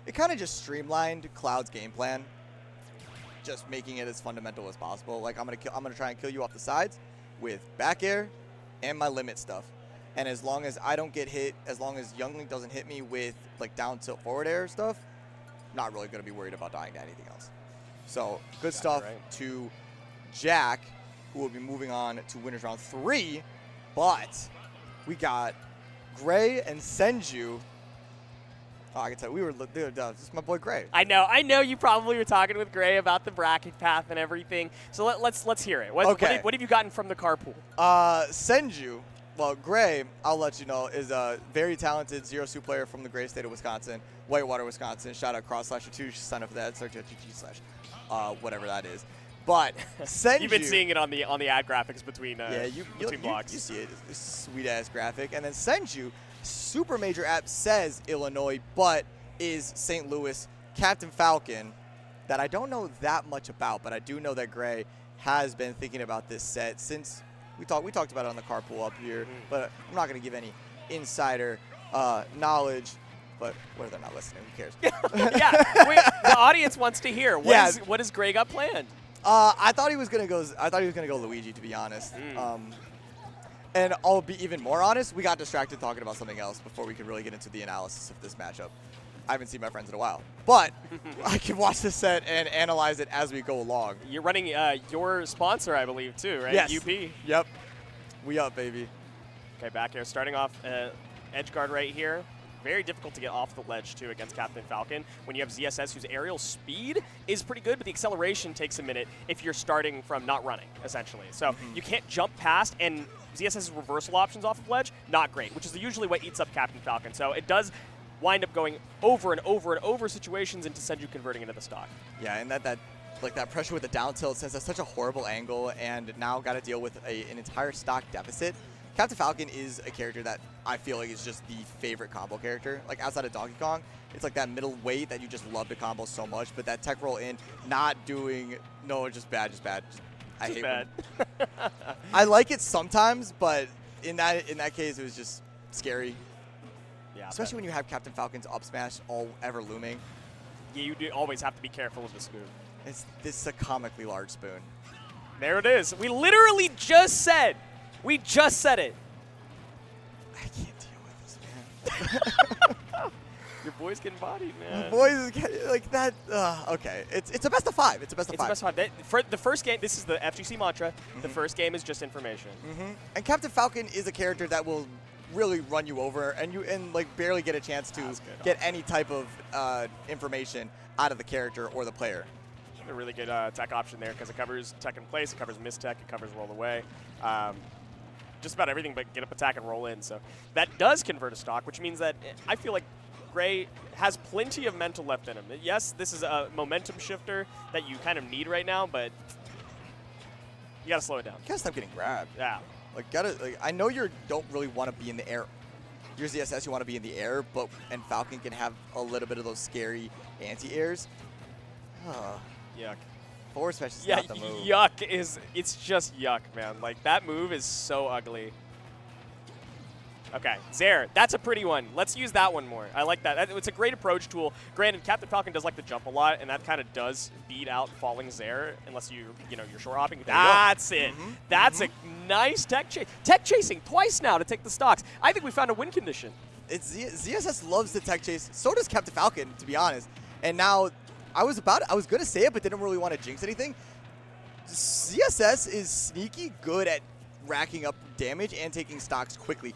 it kind of just streamlined Cloud's game plan, just making it as fundamental as possible. Like I'm gonna try and kill you off the sides with back air and my limit stuff. And as long as I don't get hit, as long as Youngling doesn't hit me with like down tilt forward air stuff, not really gonna be worried about dying to anything else. So good stuff to Jack, who will be moving on to winners round 3. But we got Gray and Senju. Oh, I can tell this is my boy Gray. I know. You probably were talking with Gray about the bracket path and everything. So let's hear it. What have you gotten from the carpool? Senju. Well, Gray, I'll let you know, is a very talented Zero-Suit player from the great state of Wisconsin, Whitewater, Wisconsin. Shout out /2, sign up for that, search /, whatever that is. But Senju, you've been seeing it on the ad graphics between blocks. You see it. It's a sweet-ass graphic. And then Senju, super major app, says Illinois, but is St. Louis. Captain Falcon, that I don't know that much about, but I do know that Gray has been thinking about this set since we talked about it on the carpool up here, but I'm not going to give any insider knowledge. But what if they're not listening? Who cares? The audience wants to hear. What has Gray got planned? I thought he was gonna go Luigi, to be honest. And I'll be even more honest. We got distracted talking about something else before we could really get into the analysis of this matchup. I haven't seen my friends in a while, but I can watch this set and analyze it as we go along. You're running your sponsor, I believe, too, right? Yes. UP. Yep. We up, baby. Okay, back here, starting off edge guard right here. Very difficult to get off the ledge, too, against Captain Falcon. When you have ZSS, whose aerial speed is pretty good, but the acceleration takes a minute if you're starting from not running, essentially. So you can't jump past, and ZSS's reversal options off of ledge, not great, which is usually what eats up Captain Falcon. So it does wind up going over and over and over situations into Senju converting into the stock. Yeah, and that pressure with the down tilt, since that's such a horrible angle and now got to deal with an entire stock deficit. Captain Falcon is a character that I feel like is just the favorite combo character. Like outside of Donkey Kong, it's like that middle weight that you just love to combo so much, but that tech roll in, just bad. I hate bad. I like it sometimes, but in that case, it was just scary. Yeah, especially when you have Captain Falcon's up smash all ever looming. Yeah, you do always have to be careful with the spoon. This is a comically large spoon. There it is. We literally just said. We just said it. I can't deal with this, man. Your boy's getting bodied, man. My boys like that. Okay, it's a best of 5. It's a best of 5. It's a best of 5. For the first game, this is the FGC mantra. The first game is just information. And Captain Falcon is a character that will really run you over, and like barely get a chance to get any type of information out of the character or the player. A really good tech option there because it covers tech in place, it covers mistech, it covers roll away. Just about everything but get up attack and roll in. So that does convert a stock, which means that I feel like Gray has plenty of mental left in him. Yes, this is a momentum shifter that you kind of need right now, but you got to slow it down. You got to stop getting grabbed. Yeah. I know you don't really want to be in the air. Your ZSS, you want to be in the air, and Falcon can have a little bit of those scary anti-airs. Yuck. Forward smash is not the move. Yuck it's just yuck, man. Like, that move is so ugly. Okay, Zaire, that's a pretty one. Let's use that one more. I like that. It's a great approach tool. Granted, Captain Falcon does like to jump a lot, and that kind of does beat out falling Zaire, unless you're short hopping. That's it. That's a nice tech chase. Tech chasing twice now to take the stocks. I think we found a win condition. ZSS loves the tech chase. So does Captain Falcon, to be honest. And now, I was going to say it, but didn't really want to jinx anything. ZSS is sneaky good at racking up damage and taking stocks quickly.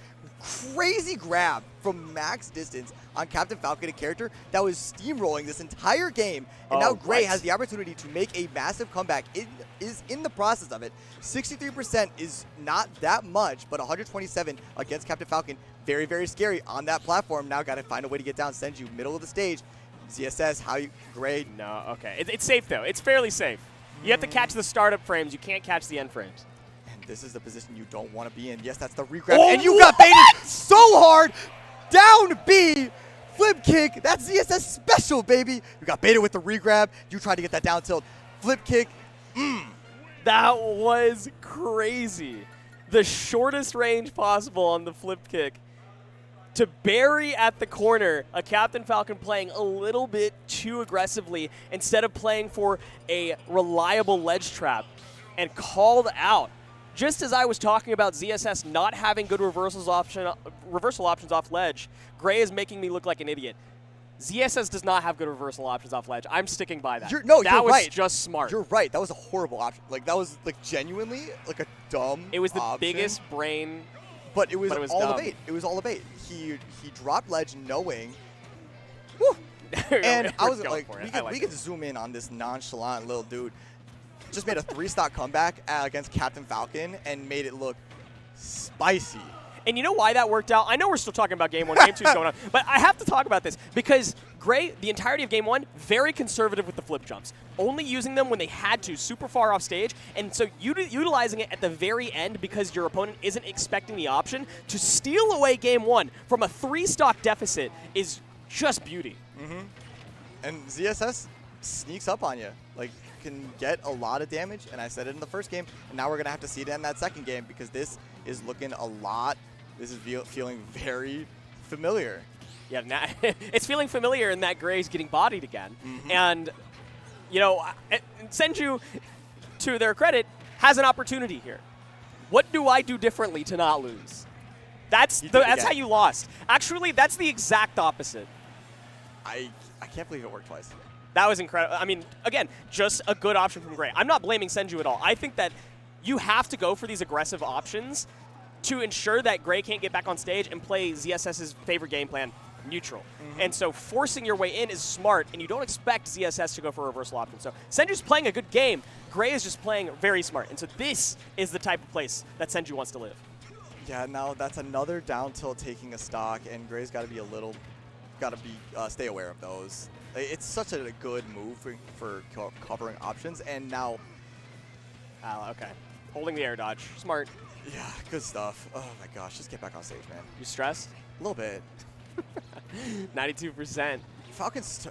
Crazy grab from max distance on Captain Falcon, a character that was steamrolling this entire game, and now Gray has the opportunity to make a massive comeback. It is in the process of it. 63% is not that much, but 127 against Captain Falcon, very, very scary on that platform. Now got to find a way to get down Senju, middle of the stage. ZSS, Gray? No, okay. It's safe, though. It's fairly safe. You have to catch the startup frames. You can't catch the end frames. This is the position you don't want to be in. Yes, that's the regrab. And you got baited so hard. Down B. Flip kick. That's ZSS special, baby. You got baited with the regrab. You tried to get that down tilt. Flip kick. That was crazy. The shortest range possible on the flip kick. to bury at the corner a Captain Falcon playing a little bit too aggressively instead of playing for a reliable ledge trap, and called out. Just as I was talking about ZSS not having good reversal options off ledge, Gray is making me look like an idiot. ZSS does not have good reversal options off ledge. I'm sticking by that. You're that was right. just smart. You're right. That was a horrible option. Like, that was, like, genuinely, like, a dumb It was the option. biggest brain. But it was all dumb. a bait. It was all a bait. He dropped ledge knowing. Whew. And I was like, we could zoom in on this nonchalant little dude. Just made a 3-stock comeback against Captain Falcon and made it look spicy. And you know why that worked out? I know we're still talking about Game 1, Game 2 is going on, but I have to talk about this because Gray, the entirety of Game 1, very conservative with the flip jumps, only using them when they had to, super far off stage, and so utilizing it at the very end because your opponent isn't expecting the option to steal away Game 1 from a 3-stock deficit is just beauty. Mm-hmm. And ZSS sneaks up on you. Like, can get a lot of damage, and I said it in the first game, and now we're going to have to see it in that second game because this is looking a lot. This is feeling very familiar. Yeah, it's feeling familiar in that Gray's getting bodied again. Mm-hmm. And, you know, Senju, to their credit, has an opportunity here. What do I do differently to not lose? That's how you lost. Actually, that's the exact opposite. I can't believe it worked twice. That was incredible. I mean, again, just a good option from Gray. I'm not blaming Senju at all. I think that you have to go for these aggressive options to ensure that Gray can't get back on stage and play ZSS's favorite game plan, neutral. Mm-hmm. And so forcing your way in is smart, and you don't expect ZSS to go for a reversal option. So Senju's playing a good game. Gray is just playing very smart. And so this is the type of place that Senju wants to live. Yeah, now that's another down tilt taking a stock, and Gray's got to be stay aware of those. It's such a good move for covering options, and now... okay. Holding the air dodge. Smart. Yeah, good stuff. Oh my gosh, just get back on stage, man. You stressed? A little bit. 92%. Falcon's...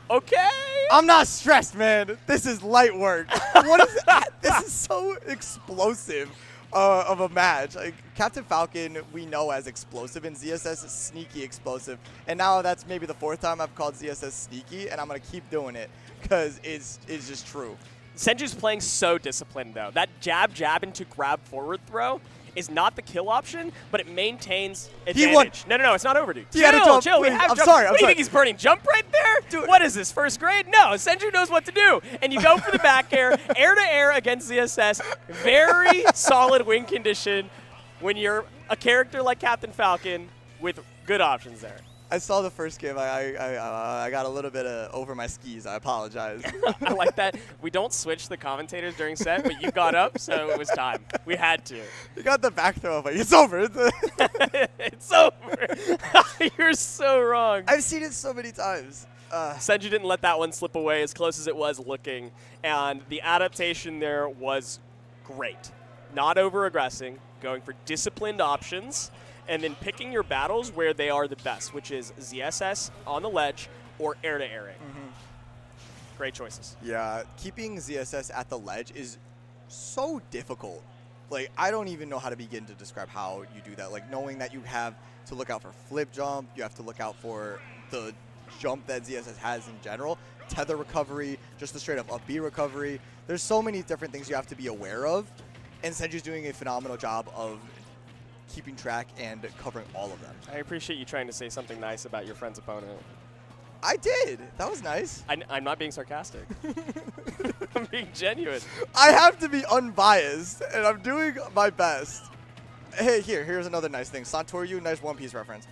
Okay! I'm not stressed, man. This is light work. What is that? This is so explosive of a match. Like, Captain Falcon, we know as explosive, and ZSS is sneaky explosive. And now that's maybe the 4th time I've called ZSS sneaky, and I'm going to keep doing it because it's just true. Senju's playing so disciplined, though. That jab into grab forward throw is not the kill option, but it maintains advantage. No, it's not over, dude. Chill. We have jump. Sorry. What do you think he's burning jump right there? Dude. What is this, first grade? No, Senju knows what to do. And you go for the back air to air against ZSS. Very solid win condition when you're a character like Captain Falcon with good options there. I saw the first game. I got a little bit over my skis. I apologize. I like that. We don't switch the commentators during set, but you got up, so it was time. We had to. You got the back throw. Like, it's over. It's over. You're so wrong. I've seen it so many times. Senju didn't let that one slip away as close as it was looking, and the adaptation there was great. Not over-aggressing, going for disciplined options, and then picking your battles where they are the best, which is ZSS on the ledge or air-to-airing. Mm-hmm. Great choices. Yeah, keeping ZSS at the ledge is so difficult. Like, I don't even know how to begin to describe how you do that. Like, knowing that you have to look out for flip jump, you have to look out for the jump that ZSS has in general, tether recovery, just the straight-up up B recovery. There's so many different things you have to be aware of, and Senju's doing a phenomenal job of keeping track and covering all of them. I appreciate you trying to say something nice about your friend's opponent. I did. That was nice. I'm not being sarcastic. I'm being genuine. I have to be unbiased, and I'm doing my best. Hey, here's another nice thing. Santoryu, nice One Piece reference.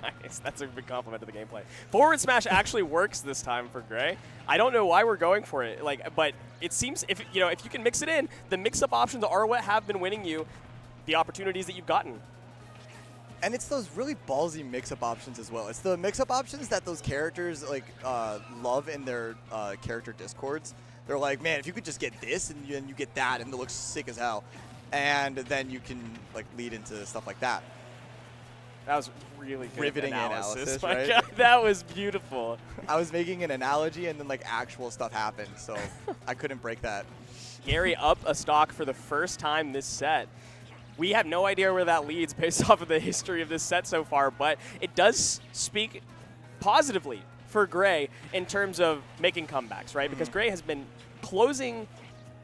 Nice. That's a big compliment to the gameplay. Forward smash actually works this time for Gray. I don't know why we're going for it, but it seems if you can mix it in, the mix-up options are what have been winning you the opportunities that you've gotten. And it's those really ballsy mix-up options as well. It's the mix-up options that those characters love in their character discords. They're like, man, if you could just get this and you get that, and it looks sick as hell, and then you can lead into stuff like that. That was really good riveting analysis, right? God, that was beautiful. I was making an analogy, and then actual stuff happened, so I couldn't break that. Gary up a stock for the first time this set. We have no idea where that leads based off of the history of this set so far, but it does speak positively for Gray in terms of making comebacks, right? Because Gray has been closing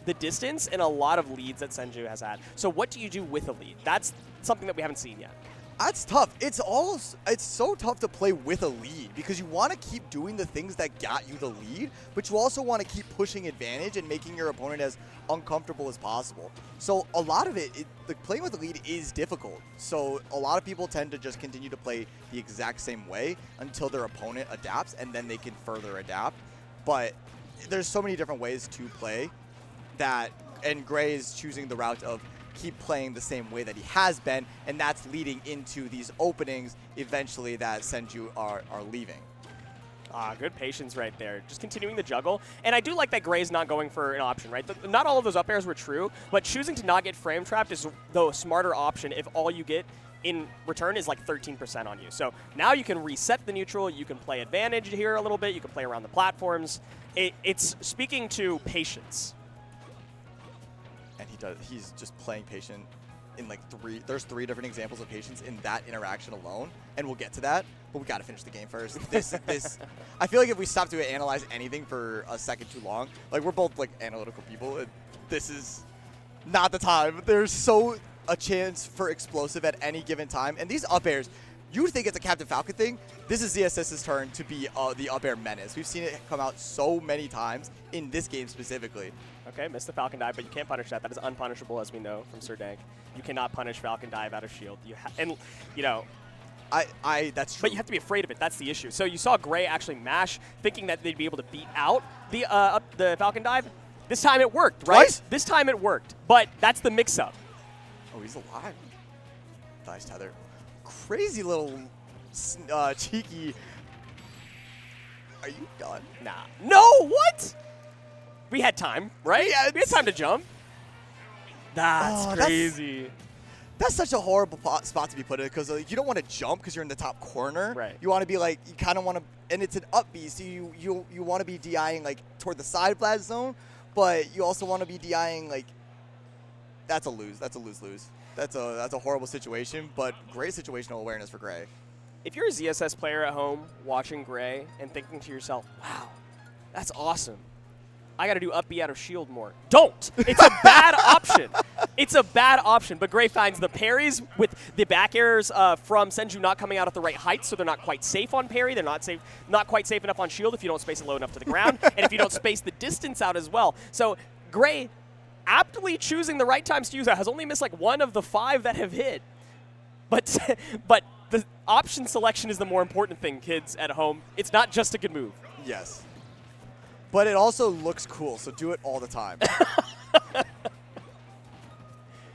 the distance in a lot of leads that Senju has had. So what do you do with a lead? That's something that we haven't seen yet. That's tough. It's so tough to play with a lead because you want to keep doing the things that got you the lead, but you also want to keep pushing advantage and making your opponent as uncomfortable as possible. So a lot of playing with a lead is difficult. So a lot of people tend to just continue to play the exact same way until their opponent adapts, and then they can further adapt. But there's so many different ways to play and Gray is choosing the route of keep playing the same way that he has been, and that's leading into these openings eventually that Senju are leaving. Good patience right there. Just continuing the juggle. And I do like that Gray's not going for an option, right? Not all of those up airs were true, but choosing to not get frame trapped is the smarter option if all you get in return is like 13% on you. So now you can reset the neutral, you can play advantage here a little bit, you can play around the platforms. It's speaking to patience. And he's just playing patient in like there's three different examples of patience in that interaction alone, and we'll get to that, but we got to finish the game first. I feel like if we stop to analyze anything for a second too long, like we're both like analytical people, and this is not the time. There's a chance for explosive at any given time, and these up airs, you would think it's a Captain Falcon thing. This is ZSS's turn to be the up air menace. We've seen it come out so many times in this game specifically. Okay, missed the Falcon dive, but you can't punish that. That is unpunishable, as we know from Sir Dank. You cannot punish Falcon dive out of shield. That's true. But you have to be afraid of it. That's the issue. So you saw Gray actually mash, thinking that they'd be able to beat out the Falcon dive. This time it worked, right? Twice? This time it worked, but that's the mix-up. Oh, he's alive. Nice tether. Crazy little cheeky. Are you done? Nah. No, what? We had time, right? Yeah, we had time to jump. That's crazy. That's such a horrible spot to be put in because you don't want to jump because you're in the top corner. Right. You want to be like, you kind of want to, and it's an up B, so you want to be DIing like toward the side flat zone, but you also want to be DIing like, that's a lose. That's a lose-lose. That's a horrible situation, but great situational awareness for Gray. If you're a ZSS player at home watching Gray and thinking to yourself, wow, that's awesome. I got to do up B out of shield more. Don't. It's a bad option. It's a bad option. But Gray finds the parries with the back airs from Senju not coming out at the right height, so they're not quite safe on parry. They're not quite safe enough on shield if you don't space it low enough to the ground, and if you don't space the distance out as well. So Gray, aptly choosing the right times to use that, has only missed like 1 of the 5 that have hit. But the option selection is the more important thing, kids at home. It's not just a good move. Yes. But it also looks cool, so do it all the time.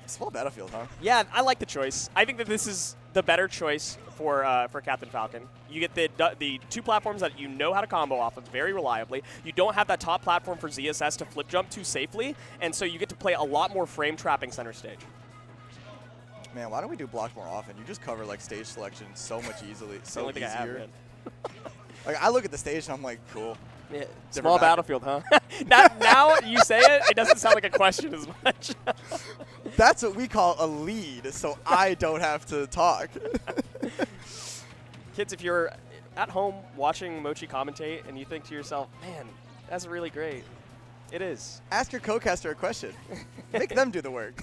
Small battlefield, huh? Yeah, I like the choice. I think that this is the better choice for Captain Falcon. You get the 2 platforms that you know how to combo off of very reliably. You don't have that top platform for ZSS to flip jump to safely, and so you get to play a lot more frame trapping center stage. Man, why don't we do blocks more often? You just cover like stage selection so much easily, so easier. I have, man. Like I look at the stage and I'm like, cool. Yeah, small battlefield, huh? now you say it doesn't sound like a question as much. That's what we call a lead, so I don't have to talk. Kids, if you're at home watching Mochi commentate and you think to yourself, man, that's really great. It is. Ask your co-caster a question. Make them do the work.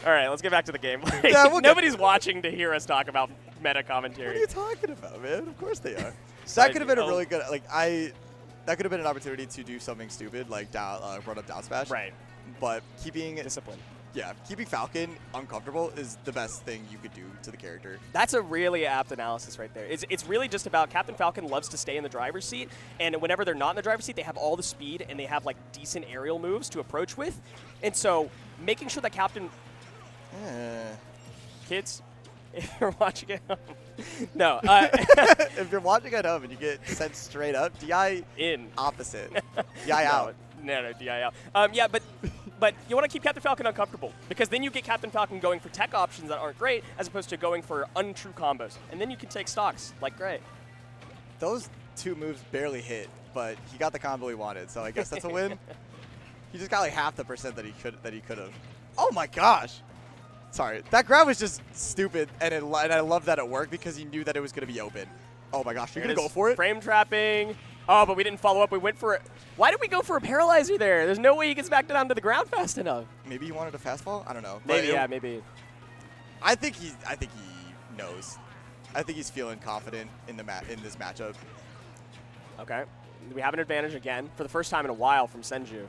All right, let's get back to the game. Yeah, Nobody's watching to hear us talk about meta commentary. What are you talking about, man? Of course they are. That could have been a really good, that could have been an opportunity to do something stupid, like run up down smash. Right. But keeping discipline. Yeah, keeping Falcon uncomfortable is the best thing you could do to the character. That's a really apt analysis right there. It's really just about Captain Falcon loves to stay in the driver's seat, and whenever they're not in the driver's seat, they have all the speed and they have like decent aerial moves to approach with, and so making sure that Captain. Kids, if you're watching at home, no. If you're watching at home and you get sent straight up, DI in opposite, DI out. No, DI out. Yeah, but you want to keep Captain Falcon uncomfortable because then you get Captain Falcon going for tech options that aren't great as opposed to going for untrue combos, and then you can take stocks like Gray. Those 2 moves barely hit, but he got the combo he wanted, so I guess that's a win. He just got like half the percent that he could have. Oh my gosh. Sorry. That grab was just stupid, and I love that it worked because he knew that it was going to be open. Oh my gosh. You're going to go for it? Frame trapping. Oh, but we didn't follow up. We went for it. Why did we go for a paralyzer there? There's no way he gets back down to the ground fast enough. Maybe he wanted a fastball? I don't know. Maybe, yeah, maybe. I think he knows. I think he's feeling confident in this matchup. Okay. We have an advantage again for the first time in a while from Senju.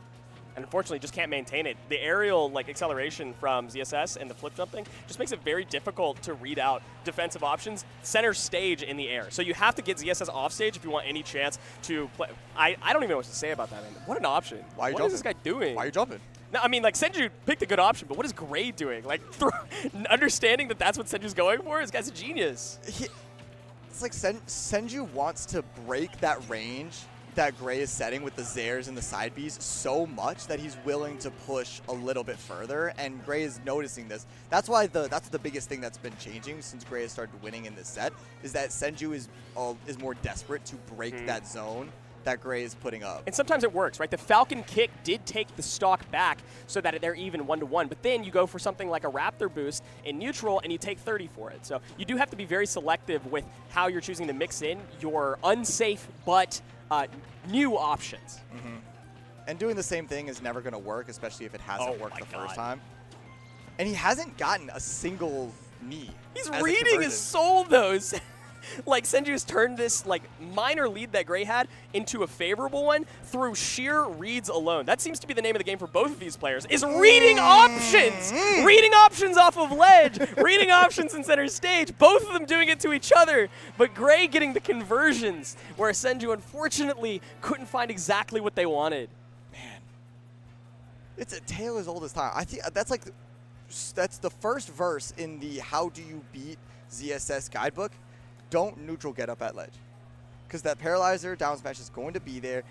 And unfortunately just can't maintain it. The aerial acceleration from ZSS and the flip jumping just makes it very difficult to read out defensive options center stage in the air. So you have to get ZSS off stage if you want any chance to play. I don't even know what to say about that, man. What an option. Why are you what jumping? is this guy doing? Why are you jumping? No, I mean, Senju picked a good option, but what is Gray doing? Understanding that that's what Senju's going for? This guy's a genius. It's like Senju wants to break that range that Gray is setting with the Zairs and the side Bs so much that he's willing to push a little bit further, and Gray is noticing this. That's why that's the biggest thing that's been changing since Gray has started winning in this set, is that Senju is more desperate to break that zone that Gray is putting up. And sometimes it works, right? The Falcon kick did take the stock back so that they're even 1-to-1, but then you go for something like a Raptor boost in neutral and you take 30 for it. So you do have to be very selective with how you're choosing to mix in your unsafe but new options. And doing the same thing is never going to work, especially if it hasn't worked the first time. And he hasn't gotten a single knee. He's reading his soul, though. Senju's turned this minor lead that Gray had into a favorable one through sheer reads alone. That seems to be the name of the game for both of these players, is reading options! Reading options off of ledge, reading options in center stage, both of them doing it to each other, but Gray getting the conversions, where Senju unfortunately couldn't find exactly what they wanted. Man, it's a tale as old as time. I think that's the first verse in the How Do You Beat ZSS guidebook. Don't neutral get up at ledge, because that paralyzer down smash is going to be there.